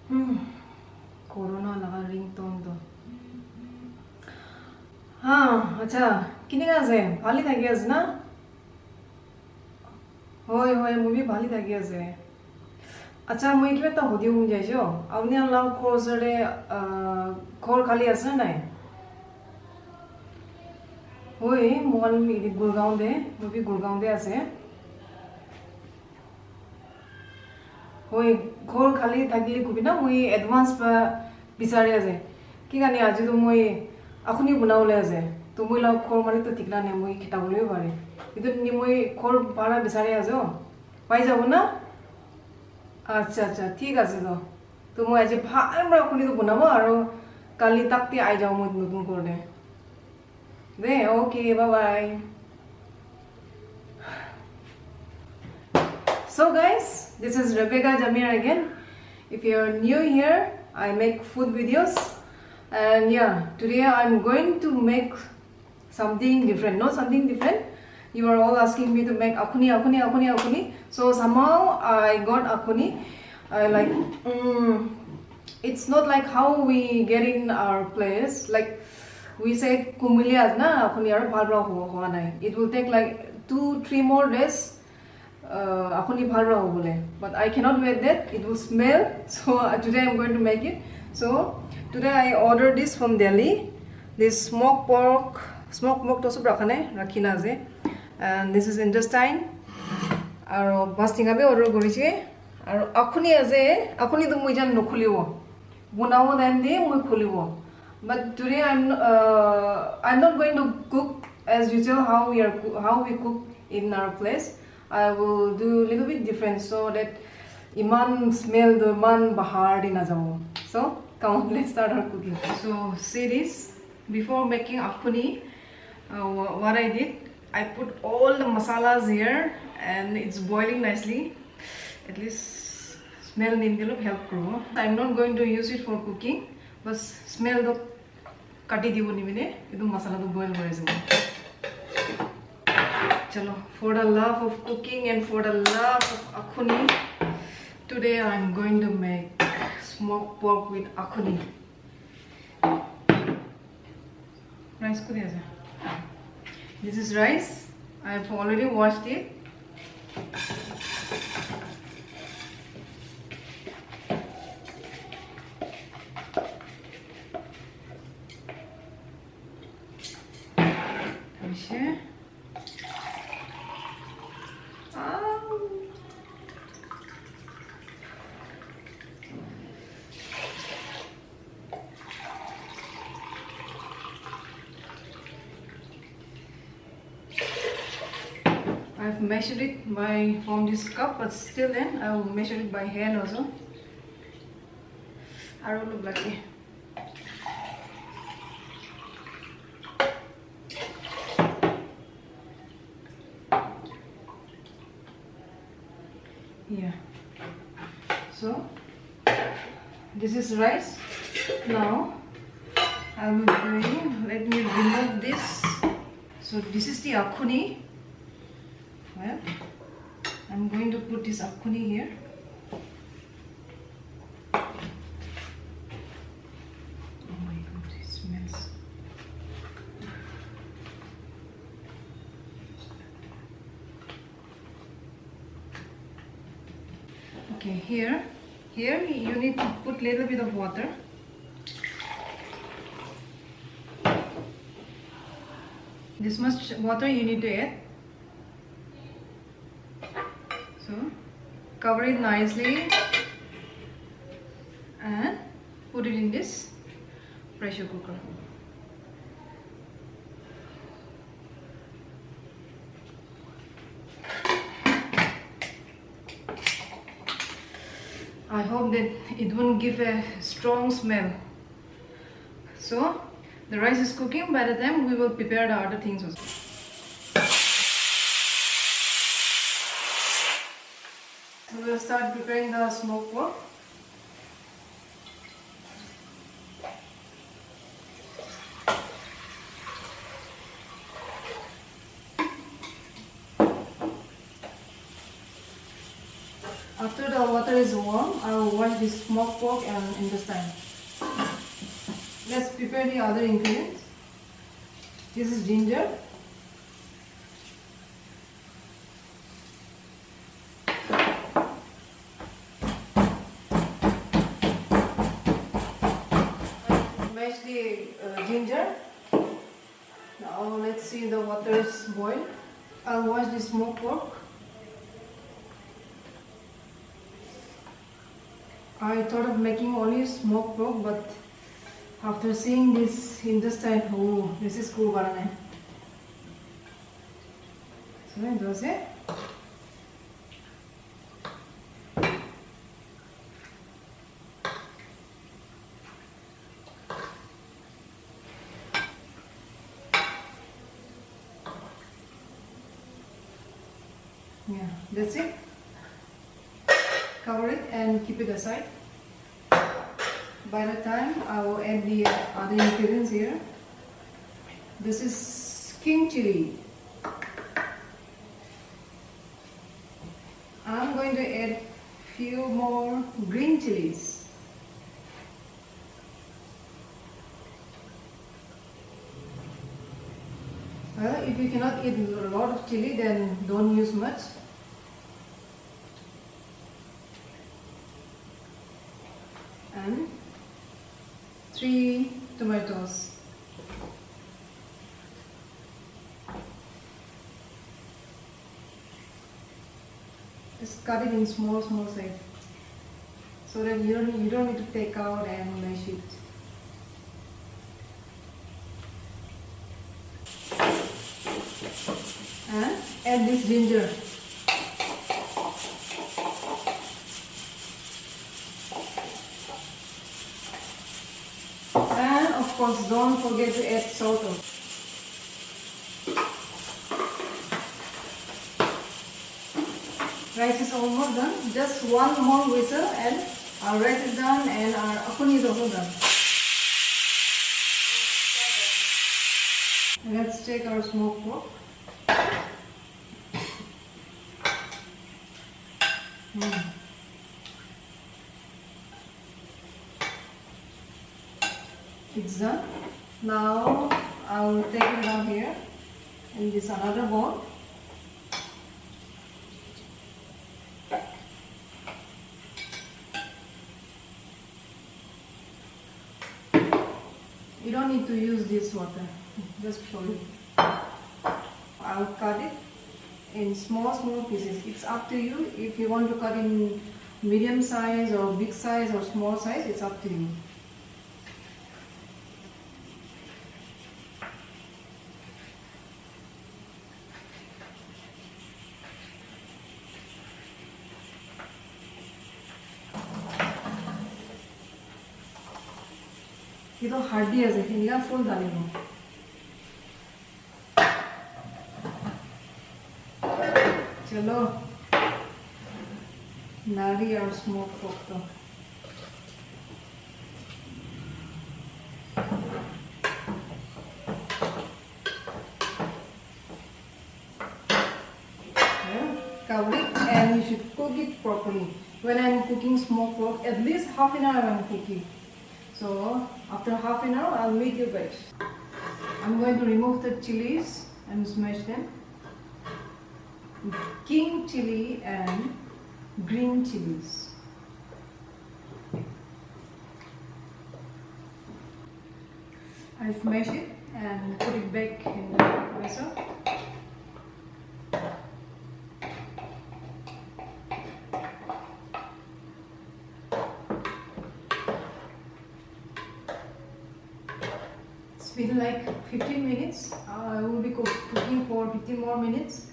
Corona लगा ringtone तो हाँ अच्छा किने আছে ভালি থাকি আছে না হয় হয় মুভি ভালি থাকি আছে আচ্ছা মই কিবা এটা হদিও যাইছো আপনি আল্লাহ খোঁজরে ঘর খালি আছে না নাই হয় মোবাইল মিদি গুরগাঁও দে মুভি গুরগাঁও দে আছে হয় ঘর খালি থাকিলে কবি না মই এডভান্স বা বিচাৰি আছে কি গানি আজি তো মই আখনি বনাওলে আছে তো মই লগ ঘর মানে তো ঠিক না নে মই খিটাবলৈও পারে কিন্তু নি মই ঘর ভাড়া বিচাৰি আছো পাই যাব না আচ্ছা আচ্ছা ঠিক আছে তো তো মই আজি ভাল আখনি তো বনাব আৰু কালি তাকতে আই যাও মই নতুন করে দে okay bye bye So guys, this is Rebecca Jamir again. If you are new here, I make food videos, and yeah, today I'm going to make something different. Not something different. You are all asking me to make akuni, akuni, akuni, akuni. So somehow I got akuni. Like it's not like how we get in our place. Like we say kumilias na akuni aru bhal ra hoa nai. It will take like 2-3 more days. Akhuni bhal raho bole, but I cannot wait that it will smell. So today I'm going to make it. So today I ordered this from Delhi. This smoked pork to sab rakhane rakhina ase, and this is intestine. Aro bastinga be order koriche. Aro akhuni ase, akhuni to moi jan nokhulibo. Bunao then de moi khulibo. But today I'm not going to cook as usual how we cook in our place. I will do a little bit different so that iman smell the man bahar di na jamo. So come on, let's start our cooking. So see this, before making akhuni, what I did, I put all the masalas here and it's boiling nicely. At least smell nindilo help grow. I'm not going to use it for cooking, but smell the kati dibo ni mine edu masala to boil hoi jabo. Chalo, for the love of cooking and for the love of akhuni, today I'm going to make smoked pork with akhuni. Rice kudi ase. This is rice. I've already washed it. I've measured it from this cup, but still then I will measure it by hand also. I don't look lucky. Yeah. So this is rice. Now I will let me remove this. So this is the akhuni. Well, I'm going to put this akhuni here. Oh my god, it smells. Okay, here you need to put little bit of water. This much water you need to add. So cover it nicely and put it in this pressure cooker. I hope that it won't give a strong smell. So the rice is cooking. By the time we will prepare the other things also. We will start preparing the smoked pork. After the water is is warm, I will wash this smoked pork and intestine. Let's prepare the other ingredients. This is ginger. Mash the ginger. Now let's see the water is boiled. I'll wash the smoked pork. I thought of making only smoked pork, but after seeing this intestine, oh, this is cool, banana. So that does it. Yeah, that's it. Cover it and keep it aside. By the time I will add the other ingredients here. This is king chili. I'm going to add few more green chilies. Well, if you cannot eat a lot of chili, then don't use much. And 3 tomatoes. Just cut it in small size, so that you don't need to take out and mash it. And add this ginger. And of course, don't forget to add salt. Rice is almost done. Just one more whistle and our rice is done and our akuni is also done. Let's take our smoked pork. It's done. Now I will take it down here in this another bowl. You don't need to use this water, just show you. I'll cut it in small pieces. It's up to you. If you want to cut in medium size or big size or small size, it's up to you. ये तो हड्डी है इनका full डालेंगे चलो नारी और smoke पोक तो cover it and you should cook it properly. When I'm cooking smoked pork, at least half an hour I'm cooking. So after half an hour, I'll meet you guys. I'm going to remove the chilies and smash them. King chili and green chilies. I smash it and put it back in the vessel. It's been like 15 minutes. I will be cooking for 15 more minutes.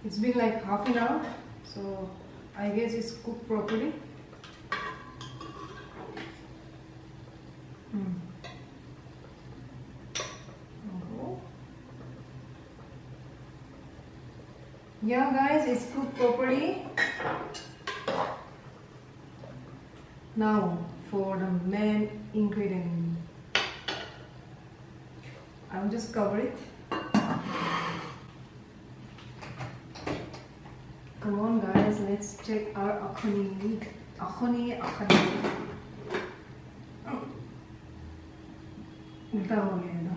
It's been like half an hour, so I guess it's cooked properly. Yeah guys, it's cooked properly. Now for the main ingredient. I'll just cover it. Come on guys, let's check our akhuni. Akhuni. उल्टा हो गया ना.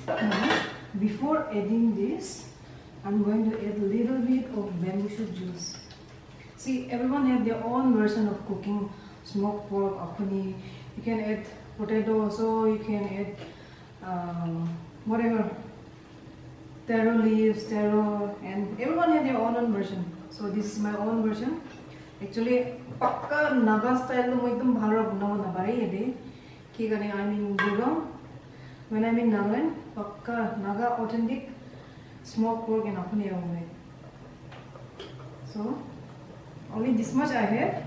Now, before adding this, I'm going to add a little bit of bamboo shoot juice. See, everyone has their own version of cooking smoked pork, akhuni. You can add potato also, you can add whatever, taro leaves, taro, and everyone has their own version. So this is my own version. Actually, pakka Naga style lo ekdam bhalo banabo na pare yede. Ki gane I'm in Gurgaon. When I'm in Nagaland, pakka Naga authentic smoked pork and akhuni I will make. So only this much I have.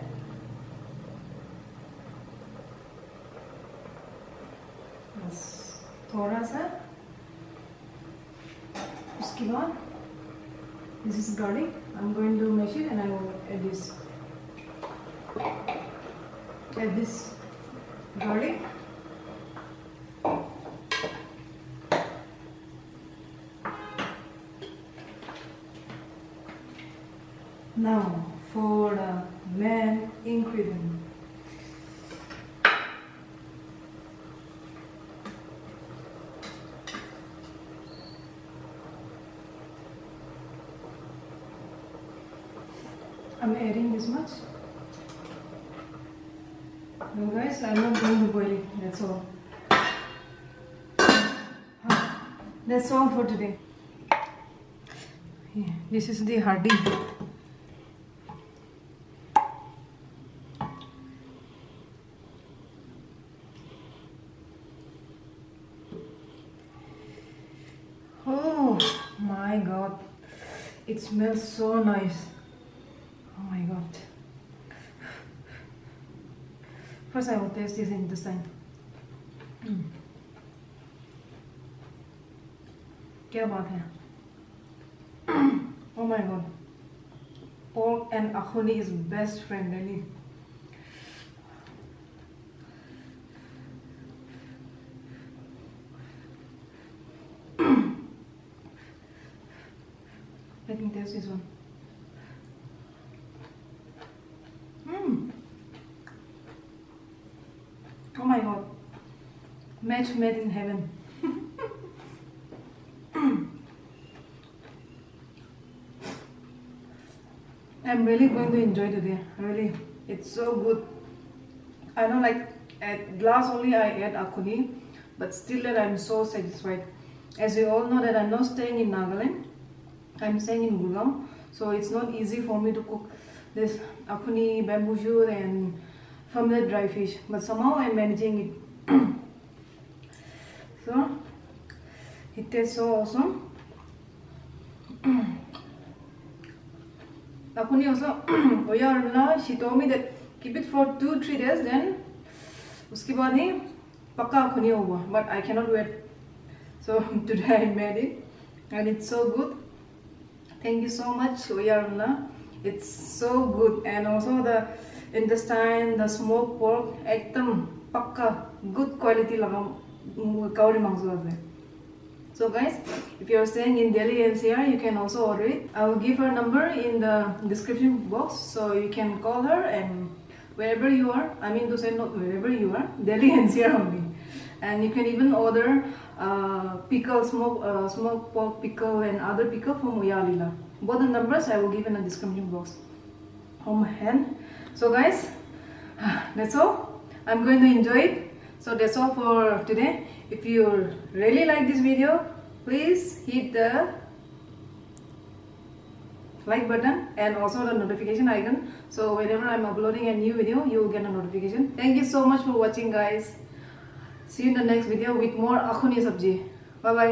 बस थोड़ा सा. उसके बाद this is garlic. I'm going to mash it and I will add this. Add this garlic. Now for the main ingredient. I'm adding this much. No guys, I'm not going to boil it, that's all. That's all for today. Yeah, this is the hardy. Oh my god, it smells so nice. Oh my god. First I will taste this intestine. क्या बात है. Oh my god. Pork and akhuni is best friend really. Let me taste this one. Oh my god, match made in heaven. I'm really going to enjoy today, really. It's so good. I know, like at glass only I add akuni, but still that I'm so satisfied. As you all know that I'm not staying in Nagaland, I'm staying in Gurgaon, so it's not easy for me to cook this akuni, bamboo shoot and fermented dry fish, but somehow I'm managing it. So it tastes so awesome. Akhuni also, she told me that keep it for 2-3 days, then uske baad hi pakka akhuni hoga, but I cannot wait. So today I made it and it's so good. Thank you so much, Oyarla. It's so good, and also the intestine, the smoked pork, ekdam pakka good quality laga kauri mangso ase. So guys, if you are staying in Delhi NCR, you can also order it. I will give her number in the description box, so you can call her, and wherever you are, I mean to say not wherever you are, Delhi NCR only. And you can even order pickle, smoked pork pickle and other pickle from Uyalila. Both the numbers I will give in the description box. Home hand. So guys, that's all. I'm going to enjoy it. So that's all for today. If you really like this video, please hit the like button and also the notification icon. So whenever I'm uploading a new video, you will get a notification. Thank you so much for watching guys. See you in the next video with more akhuni sabji. Bye bye.